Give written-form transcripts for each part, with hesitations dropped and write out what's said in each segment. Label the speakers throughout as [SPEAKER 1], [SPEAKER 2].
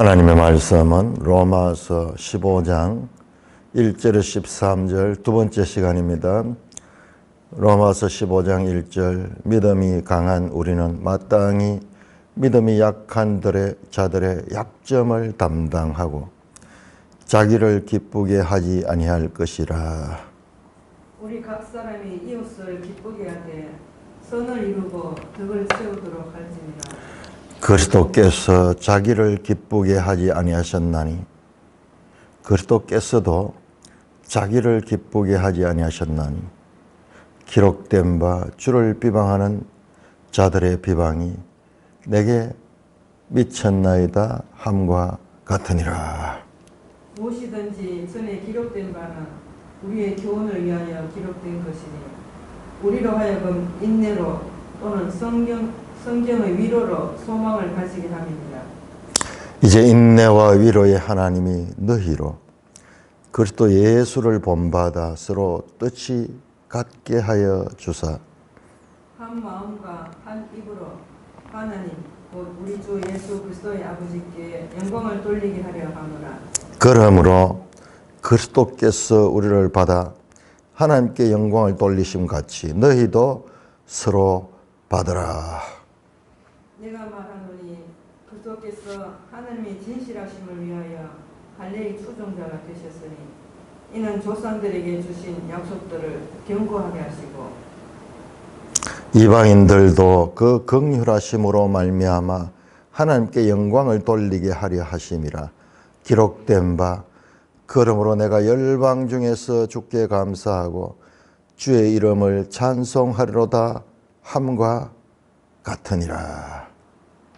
[SPEAKER 1] 하나님의 말씀은 로마서 15장 1절에서 13절 두 번째 시간입니다. 로마서 15장 1절 믿음이 강한 우리는 마땅히 믿음이 약한 자들의 약점을 담당하고 자기를 기쁘게 하지 아니할 것이라.
[SPEAKER 2] 우리 각 사람이 이웃을 기쁘게 하되 선을 이루고 덕을 세우도록 할지니라.
[SPEAKER 1] 그리스도께서 자기를 기쁘게 하지 아니하셨나니 그리스도께서도 자기를 기쁘게 하지 아니하셨나니 기록된 바 주를 비방하는 자들의 비방이 내게 미쳤나이다 함과 같으니라.
[SPEAKER 2] 무엇이든지 전에 기록된 바는 우리의 교훈을 위하여 기록된 것이니 우리로 하여금 인내로 또는 성경의 위로로 소망을 가지게 함이니라.
[SPEAKER 1] 이제 인내와 위로의 하나님이 너희로 그리스도 예수를 본받아 서로 뜻이 같게 하여 주사
[SPEAKER 2] 한 마음과 한 입으로 하나님 곧 우리 주 예수 그리스도의 아버지께 영광을 돌리게 하려 하노라.
[SPEAKER 1] 그러므로 그리스도께서 우리를 받아 하나님께 영광을 돌리심 같이 너희도 서로 받으라.
[SPEAKER 2] 내가 말하노니 그리스도께서 하나님의 진실하심을 위하여 갈릴리 추종자가 되셨으니 이는 조상들에게 주신 약속들을 견고하게 하시고
[SPEAKER 1] 이방인들도 그 긍휼하심으로 말미암아 하나님께 영광을 돌리게 하려 하심이라. 기록된 바 그러므로 내가 열방 중에서 주께 감사하고 주의 이름을 찬송하리로다 함과 같으니라.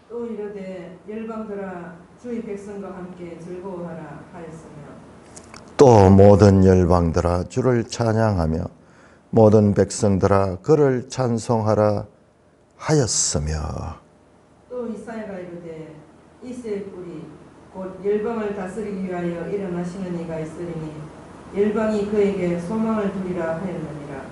[SPEAKER 2] 또 이르되 열방들아 주의 백성과 함께 즐거워하라 하였으며
[SPEAKER 1] 또 모든 열방들아 주를 찬양하며 모든 백성들아 그를 찬송하라 하였으며
[SPEAKER 2] 또 이사야가 이르되 이새의 뿌리 곧 열방을 다스리기 위하여 일어나시는 이가 있으리니 열방이 그에게 소망을 두리라 하였느니라.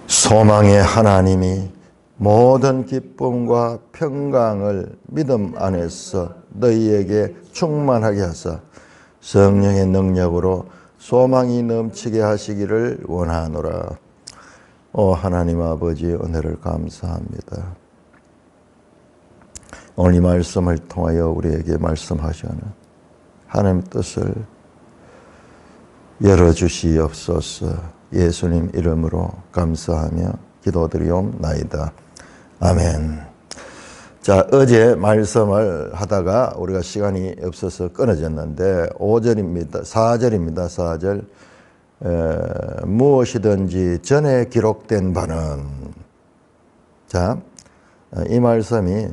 [SPEAKER 1] 소망의 하나님이 모든 기쁨과 평강을 믿음 안에서 너희에게 충만하게 하사 성령의 능력으로 소망이 넘치게 하시기를 원하노라. 오 하나님 아버지 은혜를 감사합니다. 오늘 이 말씀을 통하여 우리에게 말씀하시는 하나님 뜻을 열어주시옵소서. 예수님 이름으로 감사하며 기도드리옵나이다. 아멘. 자, 어제 말씀을 하다가 우리가 시간이 없어서 끊어졌는데 5절입니다. 4절입니다. 4절. 무엇이든지 전에 기록된 바는, 자, 이 말씀이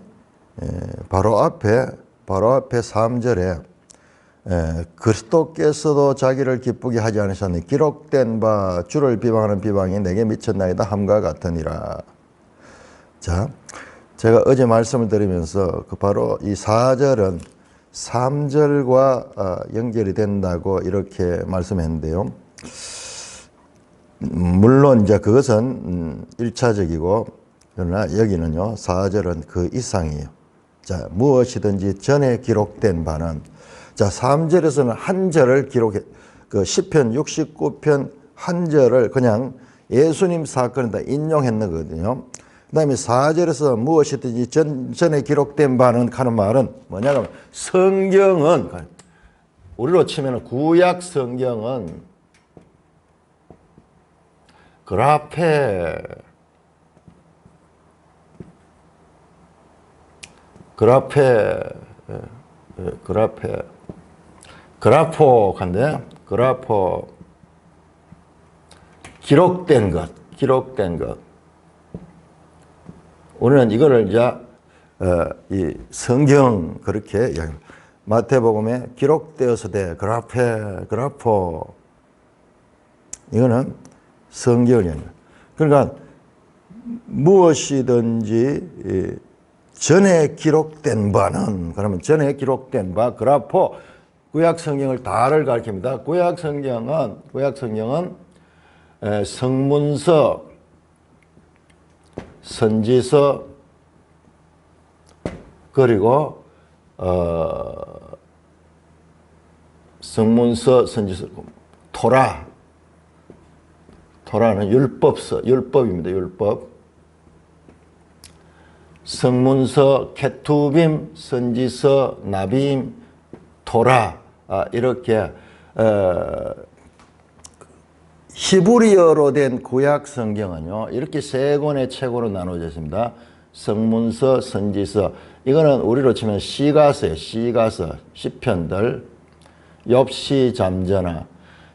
[SPEAKER 1] 바로 앞에 3절에 그리스도께서도 자기를 기쁘게 하지 않으셨니 기록된 바 주를 비방하는 비방이 내게 미쳤나이다 함과 같으니라. 자, 제가 어제 말씀을 드리면서 바로 이 4절은 3절과 연결이 된다고 이렇게 말씀했는데요. 물론 이제 그것은 1차적이고 그러나 여기는요 4절은 그 이상이에요. 자, 무엇이든지 전에 기록된 바는, 자 3절에서는 한 절을 기록해, 그 시편 69편 한 절을 그냥 예수님 사건에다 인용했는 거거든요. 그 다음에 4절에서 무엇이든지 전에 기록된 바는 하는 말은 뭐냐면 성경은, 우리로 치면 구약 성경은 그라포 기록된 것. 우리는 이거를 이제 이 성경 그렇게 이야기합니다. 마태복음에 기록되어서 돼 그라포 이거는 성경이에요. 그러니까 무엇이든지 전에 기록된 바는, 그러면 전에 기록된 바 그라포, 구약 성경을 다를 가리킵니다. 구약 성경은 성문서, 선지서, 그리고 성문서, 선지서, 토라는 율법서, 율법입니다. 율법. 성문서, 케투빔, 선지서, 나빔, 토라, 이렇게 히브리어로 된 구약 성경은요, 이렇게 세 권의 책으로 나눠져 있습니다. 성문서, 선지서, 이거는 우리로 치면 시가서예요. 시가서, 시편들, 욥시, 잠전하.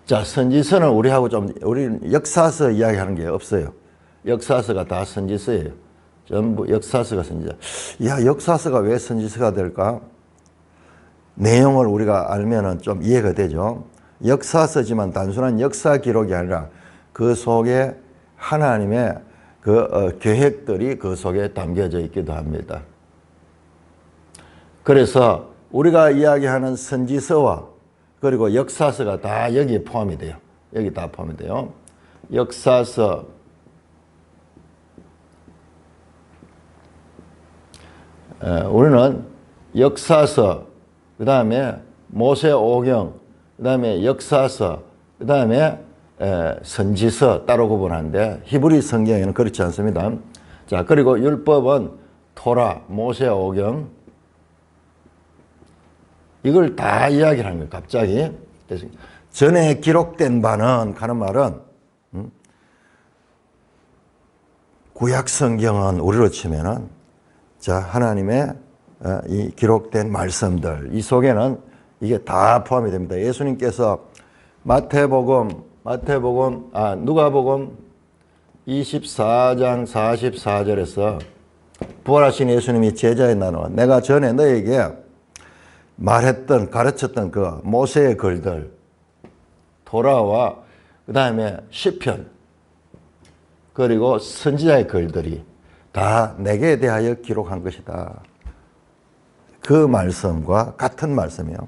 [SPEAKER 1] 자, 선지서는 우리는 역사서 이야기하는 게 없어요. 역사서가 다 선지서예요. 전부 역사서가 선지서. 야, 역사서가 왜 선지서가 될까? 내용을 우리가 알면은 좀 이해가 되죠. 역사서지만 단순한 역사 기록이 아니라 그 속에 하나님의 계획들이 그 속에 담겨져 있기도 합니다. 그래서 우리가 이야기하는 선지서와 그리고 역사서가 다 여기에 포함이 돼요. 여기 다 포함이 돼요. 역사서, 우리는 역사서, 그 다음에 모세오경, 그 다음에 역사서, 그 다음에 선지서 따로 구분하는데 히브리 성경에는 그렇지 않습니다. 자, 그리고 율법은 토라, 모세오경, 이걸 다 이야기를 하는 거예요. 갑자기. 그래서 전에 기록된 바는 하는 말은 구약 성경은 우리로 치면은 자, 하나님의 이 기록된 말씀들, 이 속에는 이게 다 포함이 됩니다. 예수님께서 누가복음 24장 44절에서 부활하신 예수님이 제자에 나눠 내가 전에 너에게 말했던, 가르쳤던 그 모세의 글들, 토라와 그 다음에 시편, 그리고 선지자의 글들이 다 내게 대하여 기록한 것이다. 그 말씀과 같은 말씀이요.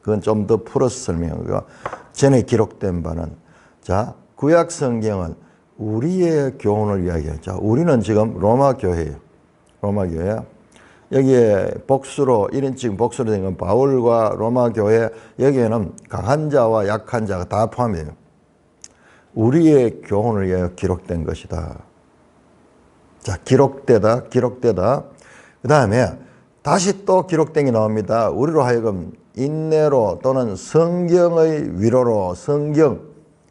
[SPEAKER 1] 그건 좀 더 풀어서 설명하고, 전에 기록된 바는, 자, 구약 성경은 우리의 교훈을 이야기하죠. 우리는 지금 로마 교회예요. 로마 교회. 여기에 복수로, 1인칭 복수로 된 건 바울과 로마 교회, 여기에는 강한 자와 약한 자가 다 포함이에요. 우리의 교훈을 위하여 기록된 것이다. 자, 기록되다. 그 다음에 다시 또 기록된 게 나옵니다. 우리로 하여금 인내로 또는 성경의 위로로, 성경,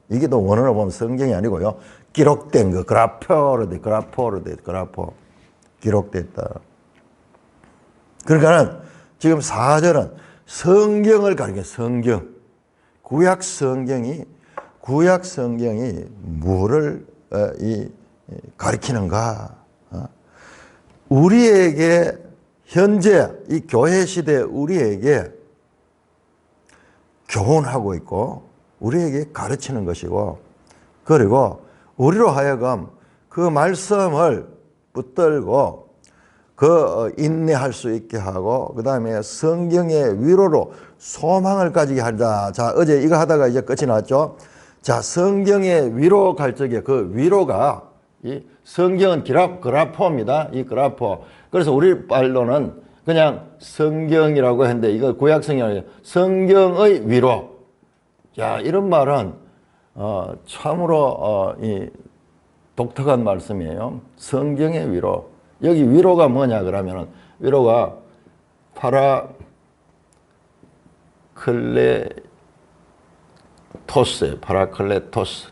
[SPEAKER 1] 이게 또 원어로 보면 성경이 아니고요. 기록된 거, 그라포로 돼, 기록됐다. 그러니까는 지금 4절은 성경을 가리켜, 성경. 구약 성경이 뭐를 가리키는가? 우리에게 현재 이 교회 시대 우리에게 교훈하고 있고 우리에게 가르치는 것이고, 그리고 우리로 하여금 그 말씀을 붙들고 인내할 수 있게 하고, 그 다음에 성경의 위로로 소망을 가지게 하자. 자, 어제 이거 하다가 이제 끝이 났죠. 자, 성경의 위로 갈 적에 그 위로가, 이 성경은 그라포입니다. 이 그라포. 그래서 우리 말로는 그냥 성경이라고 했는데, 이거 구약 성경이에요. 성경의 위로. 자, 이런 말은 참으로 이 독특한 말씀이에요. 성경의 위로. 여기 위로가 뭐냐 그러면은, 위로가 파라클레토스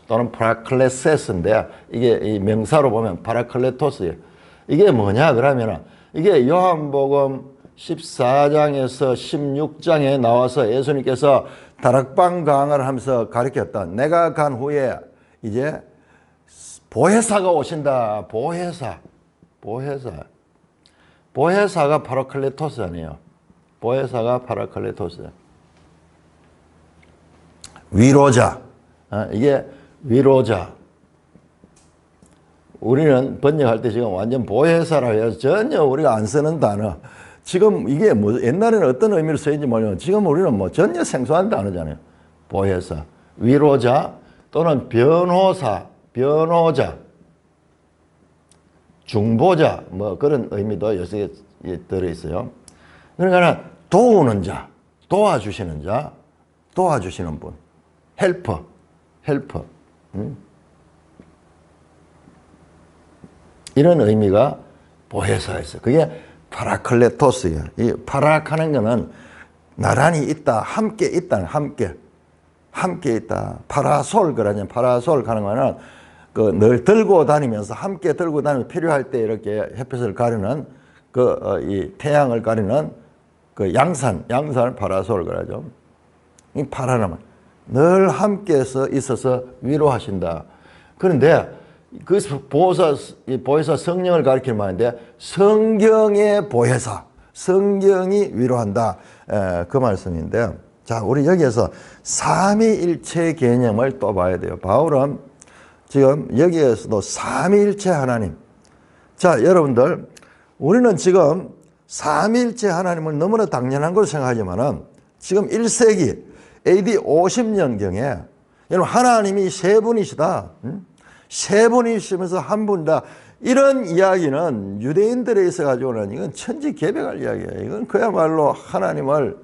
[SPEAKER 1] 또는 파라클레세스인데, 이게 이 명사로 보면 파라클레토스예요. 이게 뭐냐 그러면은, 이게 요한복음 14장에서 16장에 나와서 예수님께서 다락방 강을 하면서 가르쳤던, 내가 간 후에 이제 보혜사가 오신다. 보혜사가 파라클레토스 아니에요. 보혜사가 파라클레토스. 위로자. 이게 위로자. 우리는 번역할 때 지금 완전 보혜사라고 해서 전혀 우리가 안 쓰는 단어. 지금 이게 뭐 옛날에는 어떤 의미로 쓰인지 모르지만 지금 우리는 뭐 전혀 생소한 단어잖아요. 보혜사. 위로자 또는 변호자, 중보자, 뭐 그런 의미도 여기에 들어있어요. 그러니까 도우는 자, 도와주시는 자, 도와주시는 분, 헬퍼. 이런 의미가 보혜사에 있어요. 그게 파라클레토스예요. 이 파락하는 거는 나란히 있다, 함께 있다, 함께 있다. 파라솔 그러냐, 파라솔 하는 거는 그 늘 들고 다니면서 함께 들고 다니면서 필요할 때 이렇게 햇빛을 가리는 이 태양을 가리는 그 양산을 파라솔 그러죠. 이 파라는 늘 함께서 있어서 위로하신다. 그런데 그 보혜사 성령을 가리키는 말인데 성경의 보혜사, 성경이 위로한다. 그 말씀인데, 자, 우리 여기에서 삼위일체 개념을 또 봐야 돼요. 바울은 지금 여기에서도 삼위일체 하나님. 자, 여러분들, 우리는 지금 삼위일체 하나님을 너무나 당연한 걸로 생각하지만은 지금 1세기 AD 50년경에 여러분 하나님이 세 분이시다. 세 분이시면서 한 분이다. 이런 이야기는 유대인들에 있어 가지고는 이건 천지개벽할 이야기예요. 이건 그야말로 하나님을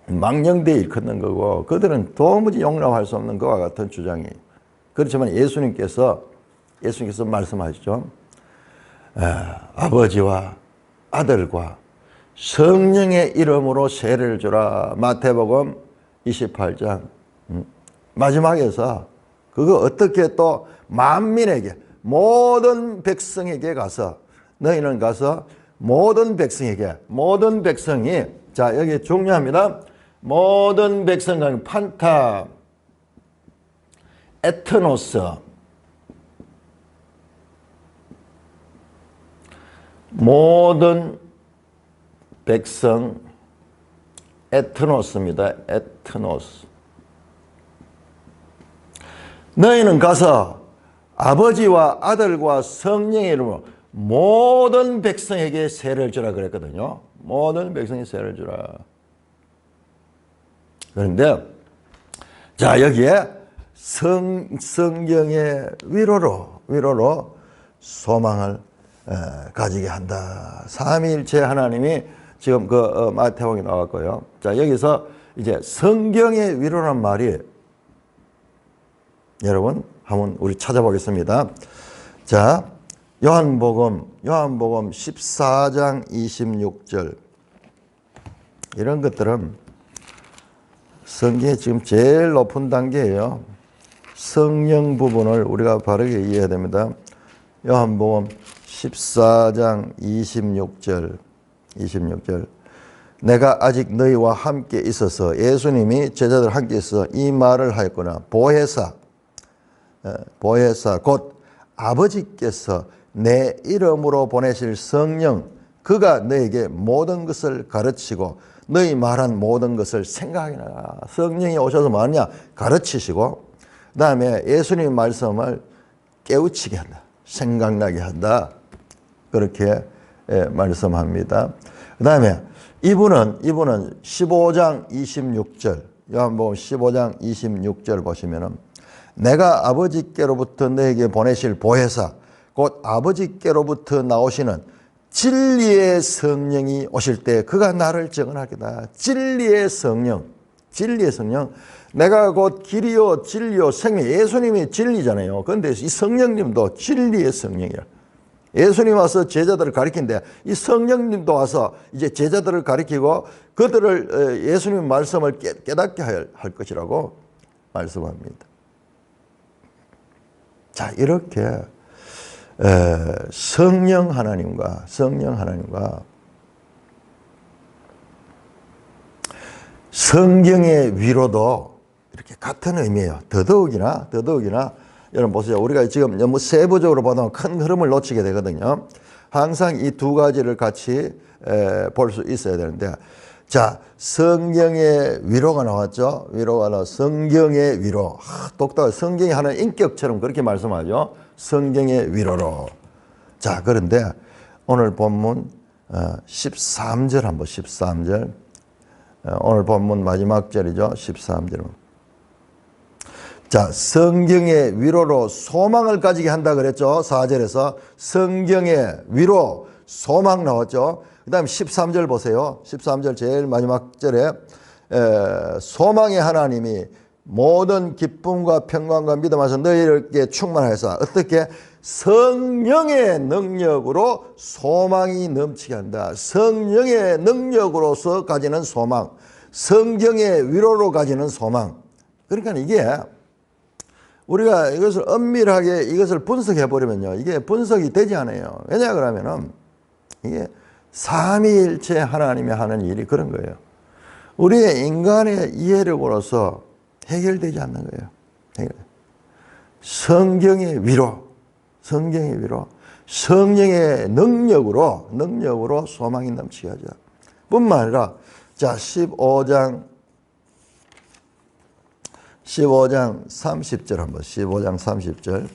[SPEAKER 1] 망령되이 일컫는 거고 그들은 도무지 용납할 수 없는 그와 같은 주장이에요. 그렇지만 예수님께서 말씀하시죠. 아버지와 아들과 성령의 이름으로 세례를 주라. 마태복음 28장 마지막에서 그거 어떻게 또 만민에게 모든 백성에게 가서 너희는 가서 모든 백성이 자 여기 중요합니다. 모든 백성과 판타 에트노스 모든 백성 에트노스입니다. 에트노스. 너희는 가서 아버지와 아들과 성령의 이름으로 모든 백성에게 세례를 주라 그랬거든요. 모든 백성에게 세례를 주라. 그런데 자 여기에 성경의 위로로 소망을 가지게 한다. 삼위일체 하나님이 지금 그 마태복음에 나왔고요. 자 여기서 이제 성경의 위로란 말이 여러분 한번 우리 찾아보겠습니다. 자 요한복음 14장 26절 이런 것들은 성경의 지금 제일 높은 단계예요. 성령 부분을 우리가 바르게 이해해야 됩니다. 요한복음 14장 26절 내가 아직 너희와 함께 있어서 예수님이 제자들 함께 있어 이 말을 하였구나. 보혜사 곧 아버지께서 내 이름으로 보내실 성령 그가 너에게 모든 것을 가르치고 너희 말한 모든 것을 생각하라. 성령이 오셔서 뭐하냐? 가르치시고 그 다음에 예수님의 말씀을 깨우치게 한다. 생각나게 한다. 그렇게 말씀합니다. 그 다음에 이분은 15장 26절 요한복음 15장 26절 보시면은 내가 아버지께로부터 너에게 보내실 보혜사 곧 아버지께로부터 나오시는 진리의 성령이 오실 때 그가 나를 증언하겠다. 진리의 성령 내가 곧 길이요 진리요 생명 예수님이 진리잖아요. 그런데 이 성령님도 진리의 성령이라. 예수님 와서 제자들을 가리킨데 이 성령님도 와서 이제 제자들을 가리키고 그들을 예수님 말씀을 깨닫게 할 것이라고 말씀합니다. 자 이렇게 성령 하나님과 성경의 위로도 이렇게 같은 의미예요. 더더욱이나 여러분 보세요. 우리가 지금 너무 세부적으로 보다 큰 흐름을 놓치게 되거든요. 항상 이 두 가지를 같이 볼 수 있어야 되는데 자 성경의 위로가 나왔죠. 성경의 위로. 똑똑하게 성경이 하는 인격처럼 그렇게 말씀하죠. 성경의 위로로. 자 그런데 오늘 본문 13절 한번 13절 오늘 본문 마지막 절이죠. 13절. 자 성경의 위로로 소망을 가지게 한다 그랬죠. 4절에서 성경의 위로 소망 나왔죠. 그 다음에 13절 보세요. 13절 제일 마지막 절에 소망의 하나님이 모든 기쁨과 평강과 믿음 안에서 너희에게 충만하여서 어떻게 성령의 능력으로 소망이 넘치게 한다. 성령의 능력으로서 가지는 소망, 성경의 위로로 가지는 소망. 그러니까 이게 우리가 이것을 엄밀하게 이것을 분석해 버리면요, 이게 분석이 되지 않아요. 왜냐 그러면은 이게 삼위일체 하나님이 하는 일이 그런 거예요. 우리의 인간의 이해력으로서 해결되지 않는 거예요. 성경의 위로, 성경의 위로, 성령의 능력으로 소망이 넘치게 하자. 뿐만 아니라, 자, 15장 30절 한번, 15장 30절.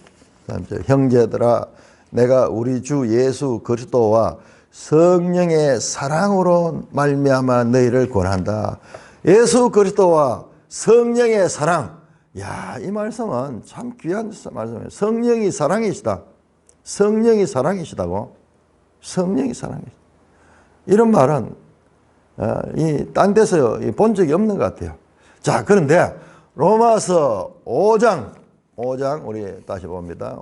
[SPEAKER 1] 형제들아, 내가 우리 주 예수 그리스도와 성령의 사랑으로 말미암아 너희를 권한다. 예수 그리스도와 성령의 사랑. 야, 이 말씀은 참 귀한 말씀이에요. 성령이 사랑이시다. 성령이 사랑이시다고. 성령이 사랑이시다. 이런 말은 딴 데서 본 적이 없는 것 같아요. 자, 그런데 로마서 5장 우리 다시 봅니다.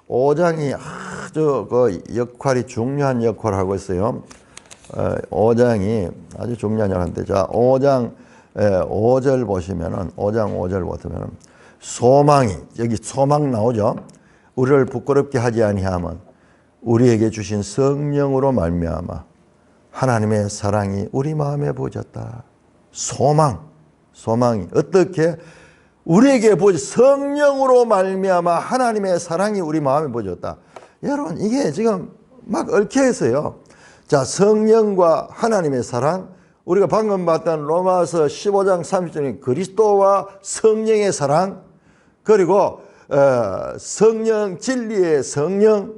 [SPEAKER 1] 5장이 아주 그 역할이 중요한 역할을 하고 있어요. 5장이 아주 중요한 역할인데, 자, 5장 5절 보시면은, 5장 5절 보시면은, 소망이, 여기 소망 나오죠? 우리를 부끄럽게 하지 아니하면 우리에게 주신 성령으로 말미암아 하나님의 사랑이 우리 마음에 부어졌다. 소망이 어떻게 우리에게 성령으로 말미암아 하나님의 사랑이 우리 마음에 부어졌다. 여러분, 이게 지금 막 얽혀 있어요. 자, 성령과 하나님의 사랑, 우리가 방금 봤던 로마서 15장 30절인 그리스도와 성령의 사랑, 그리고 성령, 진리의 성령,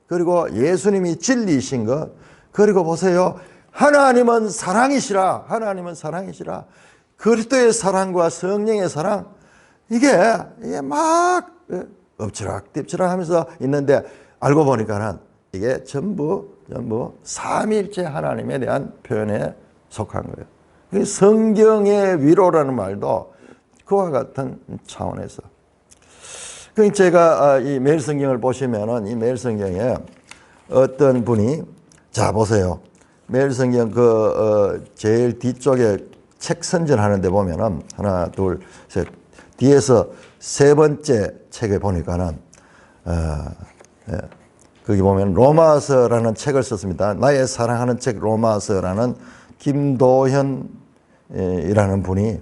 [SPEAKER 1] 그리고 예수님이 진리이신 것, 그리고 보세요. 하나님은 사랑이시라. 그리스도의 사랑과 성령의 사랑, 이게 막 엎치락뒤치락 하면서 있는데, 알고 보니까는 이게 전부 삼위일체 하나님에 대한 표현에 속한 거예요. 성경의 위로라는 말도 그와 같은 차원에서. 제가 이 매일 성경을 보시면은, 이 매일 성경에 어떤 분이, 자, 보세요. 매일 성경 제일 뒤쪽에 책 선전하는데 보면은, 하나, 둘, 셋, 뒤에서 세 번째 책에 보니까는, 거기 보면 로마서라는 책을 썼습니다. 나의 사랑하는 책 로마서라는 김도현이라는 분이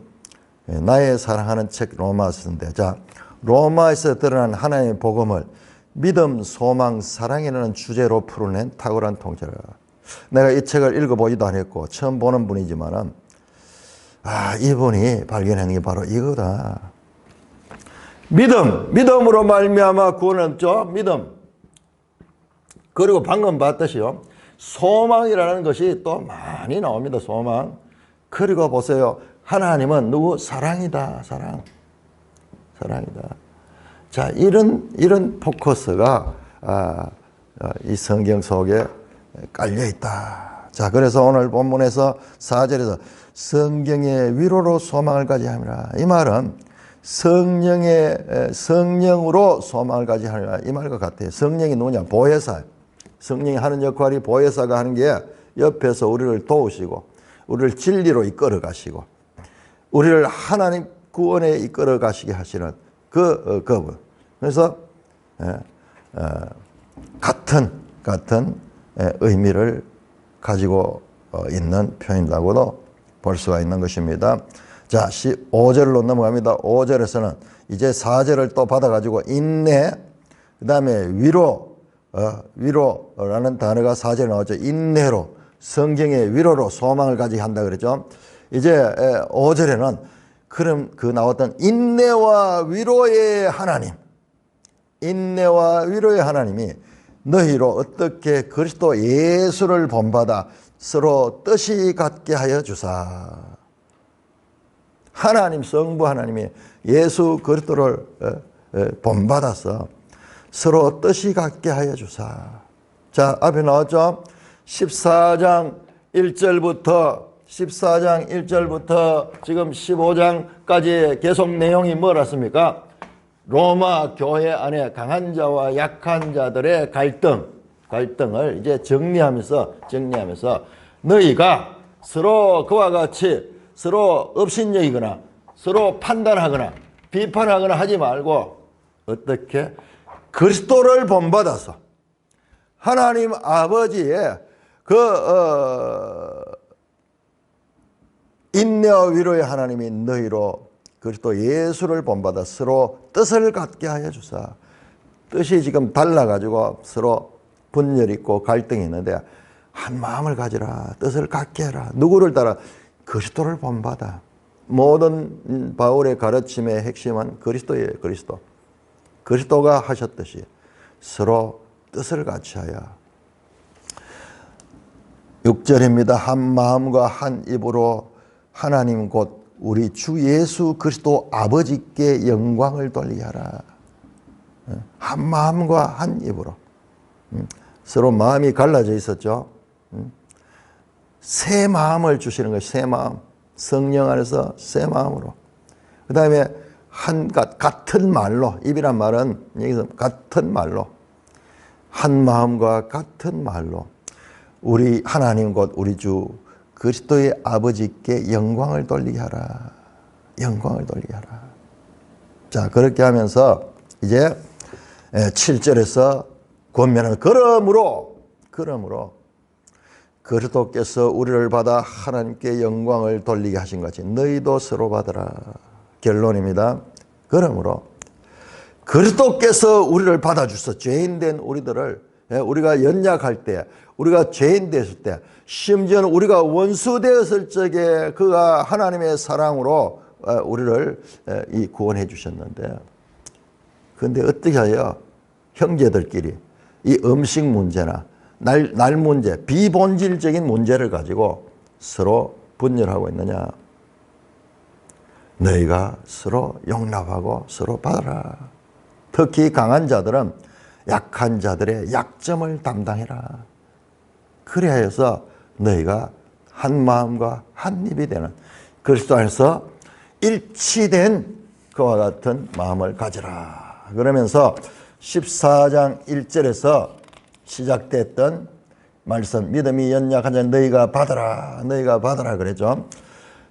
[SPEAKER 1] 나의 사랑하는 책 로마서인데, 자, 로마에서 드러난 하나님의 복음을 믿음, 소망, 사랑이라는 주제로 풀어낸 탁월한 통찰이라. 내가 이 책을 읽어보지도 않았고 처음 보는 분이지만은, 이분이 발견한 게 바로 이거다. 믿음으로 말미암아 구원을 얻죠. 믿음. 그리고 방금 봤듯이요, 소망이라는 것이 또 많이 나옵니다. 소망. 그리고 보세요, 하나님은 누구? 사랑이다. 사랑이다. 자, 이런 포커스가 이 성경 속에 깔려 있다. 자, 그래서 오늘 본문에서 4절에서 성경의 위로로 소망을 가지 함이라. 이 말은 성령으로 소망을 가지 함이라. 이 말과 같아요. 성령이 누구냐? 보혜사. 성령이 하는 역할이, 보혜사가 하는 게 옆에서 우리를 도우시고, 우리를 진리로 이끌어 가시고, 우리를 하나님 구원에 이끌어 가시게 하시는 그분. 그래서 같은 의미를 가지고 있는 표현이라고도 볼 수가 있는 것입니다. 자, 5절로 넘어갑니다. 5절에서는 이제 4절을 또 받아가지고 인내, 그 다음에 위로라는 단어가 4절에 나오죠. 인내로, 성경의 위로로 소망을 가지게 한다 그랬죠. 이제 5절에는 그럼 그 나왔던 인내와 위로의 하나님이 너희로 어떻게 그리스도 예수를 본받아 서로 뜻이 같게 하여 주사. 하나님, 성부 하나님이 예수 그리스도를 본받아서 서로 뜻이 같게 하여 주사. 자, 앞에 나왔죠? 14장 1절부터 지금 15장까지 계속 내용이 뭐랬습니까? 로마 교회 안에 강한 자와 약한 자들의 갈등을 이제 정리하면서 너희가 서로 그와 같이 서로 업신여기거나 서로 판단하거나 비판하거나 하지 말고 어떻게 그리스도를 본받아서 하나님 아버지의 인내와 위로의 하나님이 너희로 그리스도 예수를 본받아 서로 뜻을 갖게 하여 주사. 뜻이 지금 달라가지고 서로 분열 있고 갈등이 있는데 한 마음을 가지라. 뜻을 갖게 해라. 누구를 따라? 그리스도를 본받아. 모든 바울의 가르침의 핵심은 그리스도예요. 그리스도가 하셨듯이 서로 뜻을 같이 하여. 6절입니다. 한 마음과 한 입으로 하나님 곧 우리 주 예수 그리스도 아버지께 영광을 돌리게 하라. 한 마음과 한 입으로. 서로 마음이 갈라져 있었죠. 새 마음을 주시는 것이 새 마음. 성령 안에서 새 마음으로. 그 다음에 같은 말로, 입이란 말은 여기서 같은 말로, 한 마음과 같은 말로 우리 하나님 곧 우리 주 그리스도의 아버지께 영광을 돌리게 하라. 영광을 돌리게 하라. 자, 그렇게 하면서 이제 7절에서 권면은 그러므로 그리스도께서 우리를 받아 하나님께 영광을 돌리게 하신 것이 너희도 서로 받으라. 결론입니다. 그러므로 그리스도께서 우리를 받아주셔서 죄인된 우리들을, 우리가 연약할 때, 우리가 죄인 됐을 때, 심지어는 우리가 원수 되었을 적에 그가 하나님의 사랑으로 우리를 구원해 주셨는데, 그런데 어떻게 해요? 형제들끼리 이 음식 문제나 날 문제, 비본질적인 문제를 가지고 서로 분열하고 있느냐? 너희가 서로 용납하고 서로 받아라. 특히 강한 자들은 약한 자들의 약점을 담당해라. 그래야 해서 너희가 한 마음과 한 입이 되는 그리스도 안에서 일치된 그와 같은 마음을 가지라. 그러면서 14장 1절에서 시작됐던 말씀, 믿음이 연약한 자 너희가 받으라 그랬죠.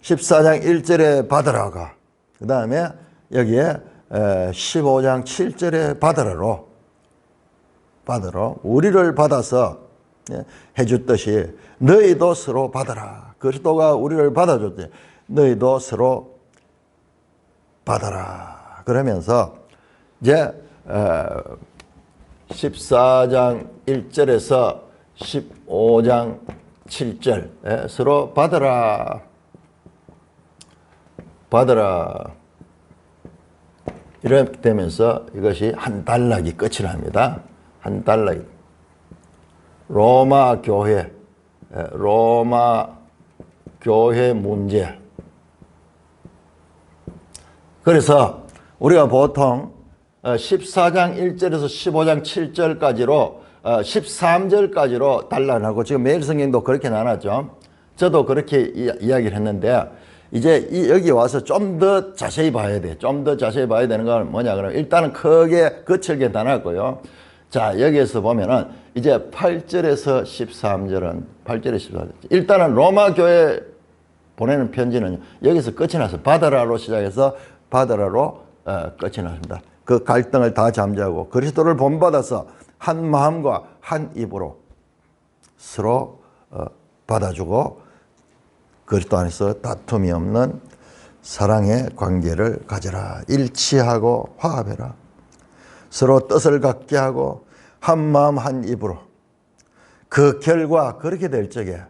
[SPEAKER 1] 14장 1절에 받으라가, 그 다음에 여기에 15장 7절에 받으라로 우리를 받아서 해줬듯이 너희도 서로 받아라. 그리스도가 우리를 받아줬지. 너희도 서로 받아라. 그러면서 이제 14장 1절에서 15장 7절 서로 받아라. 이렇게 되면서 이것이 한 단락이 끝이 납니다. 한 단락이. 로마 교회 문제. 그래서 우리가 보통 14장 1절에서 15장 7절까지로 13절까지로 단락하고 지금 매일 성경도 그렇게 나눴죠. 저도 그렇게 이야기를 했는데 이제 여기 와서 좀 더 자세히 봐야 돼. 좀 더 자세히 봐야 되는 건 뭐냐 그러면 일단은 크게 거칠게 나눴고요. 자, 여기에서 보면은 이제 8절에서 13절은 일단은 로마 교회 보내는 편지는 여기서 끝이 나서 받으라로 시작해서 받으라로 끝이 났습니다. 그 갈등을 다 잠재우고 그리스도를 본받아서 한 마음과 한 입으로 서로 받아주고 그리스도 안에서 다툼이 없는 사랑의 관계를 가져라. 일치하고 화합해라. 서로 뜻을 갖게 하고 한 마음 한 입으로. 그 결과 그렇게 될 적에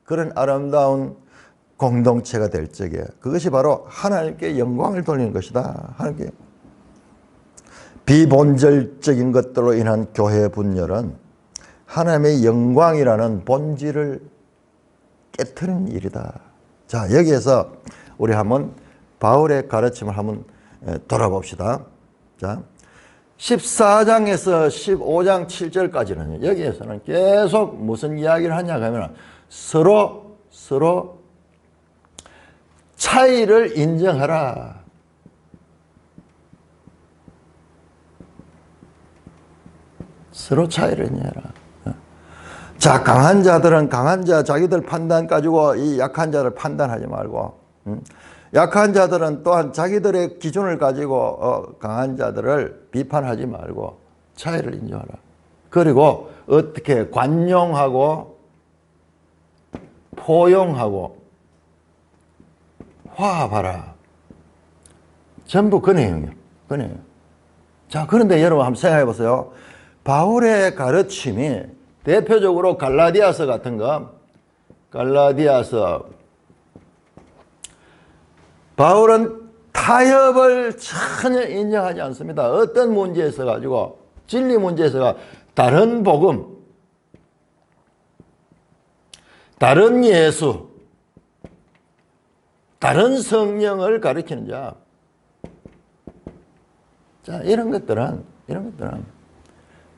[SPEAKER 1] 그런 아름다운 공동체가 될 적에 그것이 바로 하나님께 영광을 돌리는 것이다. 하나님께. 비본질적인 것들로 인한 교회 분열은 하나님의 영광이라는 본질을 깨트리는 일이다. 자, 여기에서 우리 한번 바울의 가르침을 한번 돌아봅시다. 자, 14장에서 15장 7절까지는 여기에서는 계속 무슨 이야기를 하냐 하면 서로 차이를 인정하라. 서로 차이를 인정하라. 자, 강한 자들은 강한 자 자기들 판단 가지고 이 약한 자를 판단하지 말고, 약한 자들은 또한 자기들의 기준을 가지고 강한 자들을 비판하지 말고 차이를 인정하라. 그리고 어떻게 관용하고 포용하고 화합하라. 전부 그 내용이에요. 그 내용. 자, 그런데 여러분 한번 생각해 보세요. 바울의 가르침이 대표적으로 갈라디아서 같은 거, 갈라디아서, 바울은 타협을 전혀 인정하지 않습니다. 어떤 문제에 있어 가지고, 진리 문제에 있어가 다른 복음, 다른 예수, 다른 성령을 가르치는 자. 자, 이런 것들은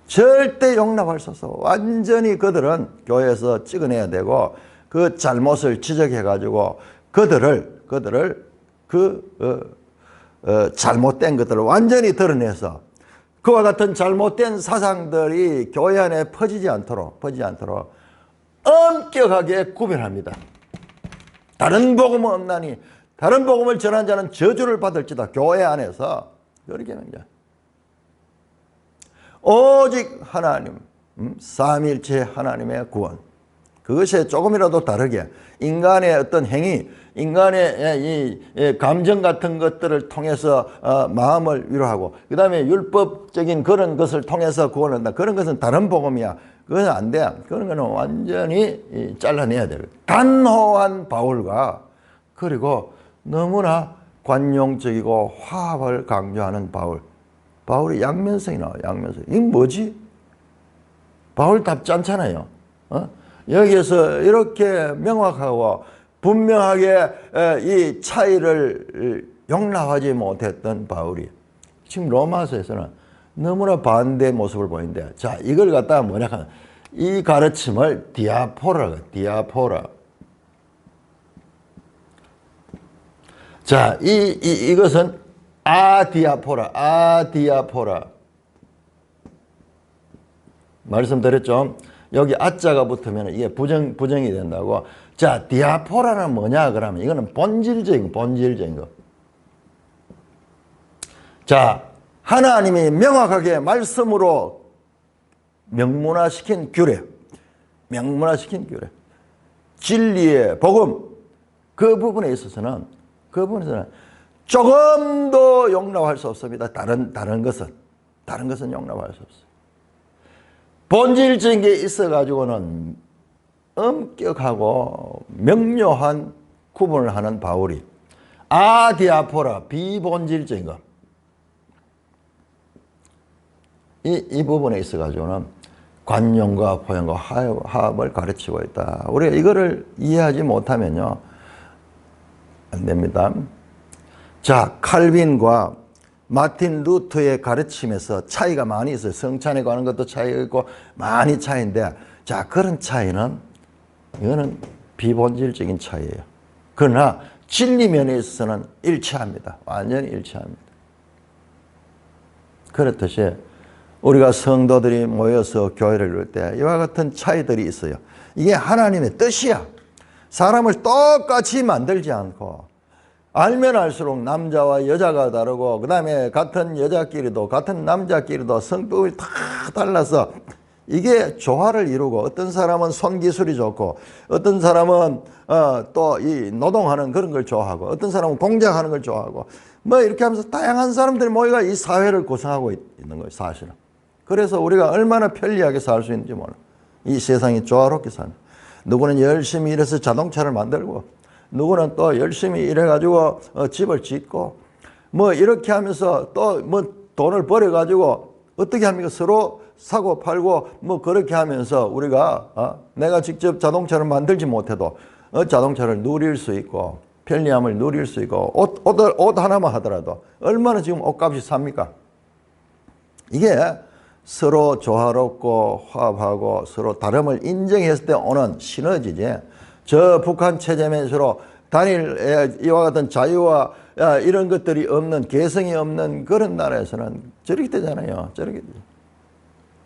[SPEAKER 1] 절대 용납할 수 없어. 완전히 그들은 교회에서 찍어내야 되고, 그 잘못을 지적해가지고 그들을 잘못된 것들을 완전히 드러내서 그와 같은 잘못된 사상들이 교회 안에 퍼지지 않도록 엄격하게 구별합니다. 다른 복음은 없나니 다른 복음을 전한 자는 저주를 받을지다. 교회 안에서 그렇게 하는 거야. 오직 하나님, 삼위일체 하나님의 구원. 그것이 조금이라도 다르게 인간의 어떤 행위, 인간의 이 감정 같은 것들을 통해서 마음을 위로하고, 그 다음에 율법적인 그런 것을 통해서 구원한다. 그런 것은 다른 복음이야. 그건 안 돼. 그런 거는 완전히 잘라내야 돼요. 단호한 바울과, 그리고 너무나 관용적이고 화합을 강조하는 바울. 바울이 양면성이 나와요. 양면성. 이게 뭐지? 바울답지 않잖아요. 여기에서 이렇게 명확하고 분명하게 이 차이를 용납하지 못했던 바울이 지금 로마서에서는 너무나 반대의 모습을 보이는데, 자, 이걸 갖다가 뭐냐 하면 이 가르침을 디아포라. 자, 이것은 아디아포라. 말씀드렸죠? 여기 아자가 붙으면 이게 부정이 된다고. 자, 디아포라는 뭐냐 그러면 이거는 본질적인 거. 자, 하나님이 명확하게 말씀으로 명문화시킨 규례. 진리의 복음. 그 부분에 있어서는 조금도 용납할 수 없습니다. 다른 것은 용납할 수 없어요. 본질적인 게 있어가지고는 엄격하고 명료한 구분을 하는 바울이 아디아포라, 비본질적인 것. 이 부분에 있어가지고는 관용과 포용과 화합을 가르치고 있다. 우리가 이거를 이해하지 못하면요, 안 됩니다. 자, 칼빈과 마틴 루터의 가르침에서 차이가 많이 있어요. 성찬에 관한 것도 차이가 있고 많이 차이인데, 자, 그런 차이는 이거는 비본질적인 차이예요. 그러나 진리 면에 있어서는 일치합니다. 완전히 일치합니다. 그렇듯이 우리가 성도들이 모여서 교회를 이룰 때 이와 같은 차이들이 있어요. 이게 하나님의 뜻이야. 사람을 똑같이 만들지 않고 알면 알수록 남자와 여자가 다르고, 그 다음에 같은 여자끼리도 같은 남자끼리도 성격이 다 달라서 이게 조화를 이루고, 어떤 사람은 손기술이 좋고, 어떤 사람은 또 이 노동하는 그런 걸 좋아하고, 어떤 사람은 공작하는 걸 좋아하고, 뭐 이렇게 하면서 다양한 사람들이 모여가 이 사회를 구성하고 있는 거예요, 사실은. 그래서 우리가 얼마나 편리하게 살 수 있는지 몰라. 이 세상이 조화롭게 사는. 누구는 열심히 일해서 자동차를 만들고, 누구는 또 열심히 일해가지고 집을 짓고, 뭐 이렇게 하면서 또 뭐 돈을 벌어가지고 어떻게 합니까? 서로 사고 팔고 뭐 그렇게 하면서 우리가 내가 직접 자동차를 만들지 못해도 자동차를 누릴 수 있고, 편리함을 누릴 수 있고, 옷 하나만 하더라도 얼마나 지금 옷값이 삽니까? 이게 서로 조화롭고 화합하고 서로 다름을 인정했을 때 오는 시너지지. 저 북한 체제면서로 단일 이와 같은 자유와 이런 것들이 없는, 개성이 없는 그런 나라에서는 저렇게 되잖아요. 저렇게 되죠.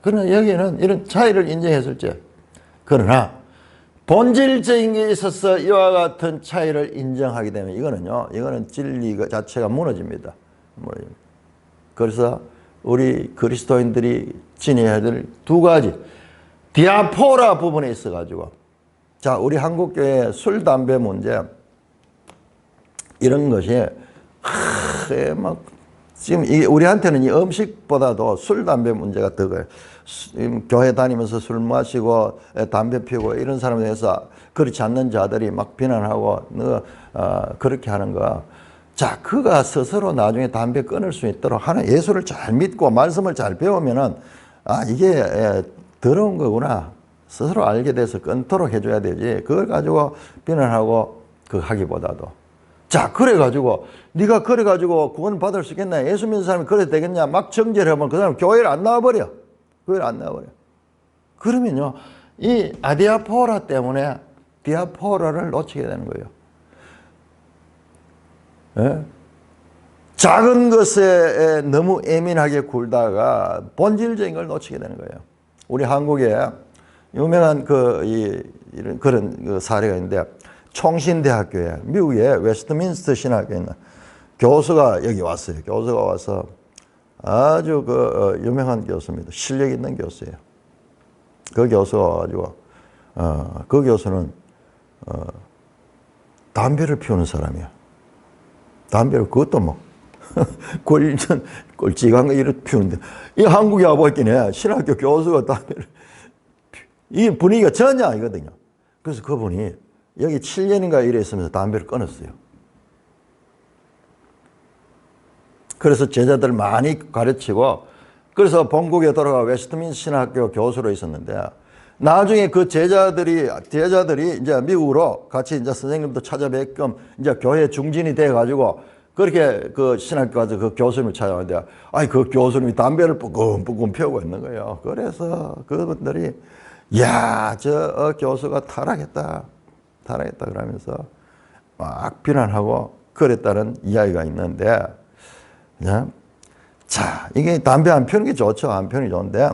[SPEAKER 1] 그러나 여기는 이런 차이를 인정했을 때, 그러나 본질적인 게 있어서 이와 같은 차이를 인정하게 되면 이거는 진리 자체가 무너집니다. 그래서 우리 그리스도인들이 지녀야 될 두 가지 디아포라 부분에 있어 가지고, 자, 우리 한국교회 술 담배 문제 이런 것이 막 지금 이게 우리한테는 이 음식보다도 술 담배 문제가 더 커요. 교회 다니면서 술 마시고 담배 피우고 이런 사람에 대해서 그렇지 않는 자들이 막 비난하고 그렇게 하는 거. 자, 그가 스스로 나중에 담배 끊을 수 있도록 하는 예수를 잘 믿고 말씀을 잘 배우면은 이게 더러운 거구나 스스로 알게 돼서 끊도록 해줘야 되지. 그걸 가지고 비난하고 하기보다도, 자, 그래가지고 네가 그래가지고 구원 받을 수 있겠나? 예수 믿는 사람이 그래도 되겠냐? 막 정죄하면 그 사람 교회를 안 나와버려. 교회를 안 나와버려. 그러면요, 이 아디아포라 때문에 디아포라를 놓치게 되는 거예요. 예? 작은 것에 너무 예민하게 굴다가 본질적인 걸 놓치게 되는 거예요. 우리 한국에 유명한 그런 사례가 있는데, 총신대학교에, 미국의 웨스트민스터 신학교에 있는 교수가 여기 왔어요. 교수가 와서 아주 유명한 교수입니다. 실력 있는 교수예요. 그 교수가 와가지고, 그 교수는, 담배를 피우는 사람이야. 담배를 그것도 뭐, 꼴찌간 거 이렇게 피우는데, 이 한국에 와보겠네. 신학교 교수가 담배를, 이게 분위기가 전혀 아니거든요. 그래서 그분이 여기 7년인가 이래 있으면서 담배를 끊었어요. 그래서 제자들 많이 가르치고, 그래서 본국에 돌아가 웨스트민스터 신학교 교수로 있었는데, 나중에 그 제자들이 이제 미국으로 같이 이제 선생님도 찾아뵙끔 이제 교회 중진이 돼가지고, 그렇게 그 신학교 가서 그 교수님을 찾아왔는데, 그 교수님이 담배를 뿌끔뿌끔 피우고 있는 거예요. 그래서 그분들이, 야, 저 교수가 타락했다 그러면서 막 비난하고 그랬다는 이야기가 있는데, 자, 이게 담배 안 피우는 게 좋죠. 안 피우는 게 좋은데,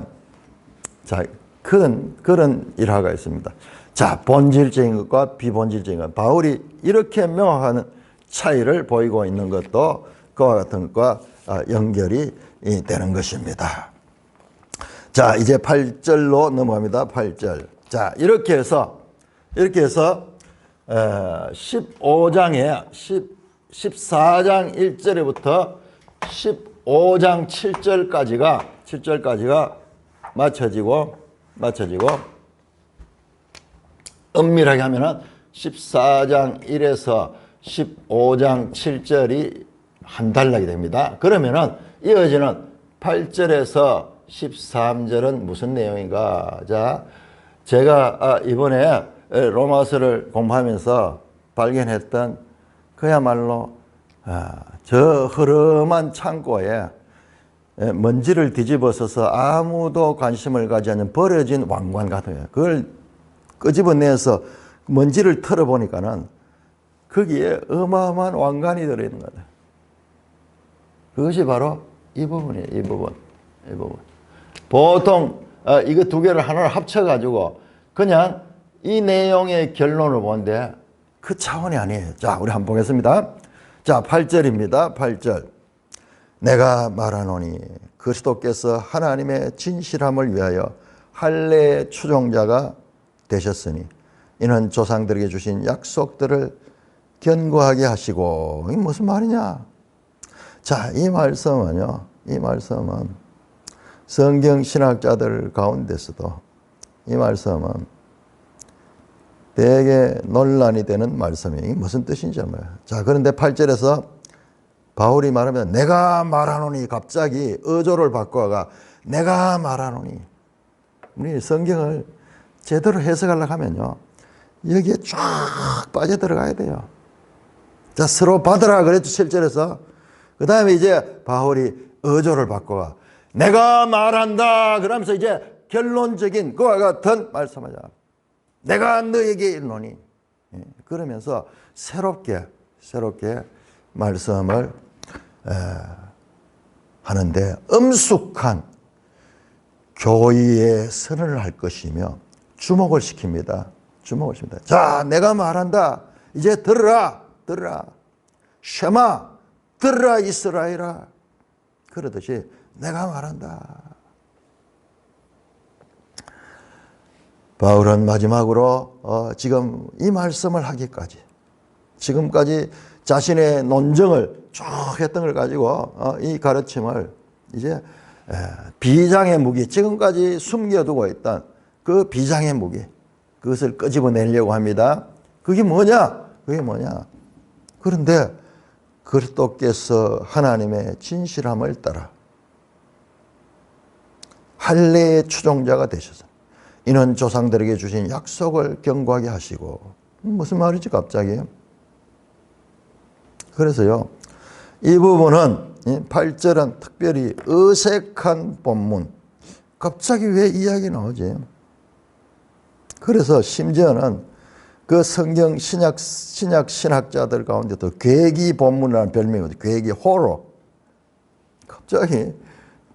[SPEAKER 1] 자, 그런 일화가 있습니다. 자, 본질적인 것과 비본질적인 것. 바울이 이렇게 명확한 차이를 보이고 있는 것도 그와 같은 것과 연결이 되는 것입니다. 자, 이제 8절로 넘어갑니다. 8절. 자, 이렇게 해서 15장에 14장 1절부터 15장 7절까지가 맞춰지고 엄밀하게 하면은 14장 1에서 15장 7절이 한 달락이 됩니다. 그러면은 이어지는 8절에서 13절은 무슨 내용인가? 자, 제가 이번에 로마서를 공부하면서 발견했던 그야말로 저 흐름한 창고에 먼지를 뒤집어서서 아무도 관심을 가지 않는 버려진 왕관 같아요. 그걸 끄집어내서 먼지를 털어보니까는 거기에 어마어마한 왕관이 들어있는 거다. 그것이 바로 이 부분이에요. 이 부분. 보통 이거 두 개를 하나로 합쳐가지고 그냥 이 내용의 결론을 보는데 그 차원이 아니에요. 자, 우리 한번 보겠습니다. 자, 8절입니다. 8절. 내가 말하노니 그리스도께서 하나님의 진실함을 위하여 할례의 추종자가 되셨으니 이는 조상들에게 주신 약속들을 견고하게 하시고. 이게 무슨 말이냐? 자, 이 말씀은 성경 신학자들 가운데서도 이 말씀은 되게 논란이 되는 말씀이에요. 이게 무슨 뜻인지 몰라요. 자, 그런데 8절에서 바울이 말하면 내가 말하노니, 갑자기 어조를 바꿔가 내가 말하노니. 우리 성경을 제대로 해석하려고 하면요, 여기에 쫙 빠져들어가야 돼요. 자, 서로 받으라 그랬죠, 7절에서. 그 다음에 이제 바울이 어조를 바꿔가 내가 말한다. 그러면서 이제 결론적인 그와 같은 말씀하자. 내가 너에게 이르노니. 그러면서 새롭게 말씀을 하는데 엄숙한 교의의 선언을 할 것이며 주목을 시킵니다. 자, 내가 말한다. 이제 들으라. 쉐마, 들으라 이스라엘아. 그러듯이 내가 말한다. 바울은 마지막으로 지금 이 말씀을 하기까지 지금까지 자신의 논증을 쭉 했던 걸 가지고 이 가르침을 이제 비장의 무기, 지금까지 숨겨두고 있던 그 비장의 무기, 그것을 끄집어내려고 합니다. 그게 뭐냐? 그런데 그리스도께서 하나님의 진실함을 따라 할례의 추종자가 되셔서 이는 조상들에게 주신 약속을 견고하게 하시고, 무슨 말이지 갑자기? 그래서요, 이 부분은 8절은 특별히 어색한 본문, 갑자기 왜 이야기 나오지? 그래서 심지어는 그 성경 신약 신학자들 가운데도 괴기 본문이라는 별명이 괴기 호로. 갑자기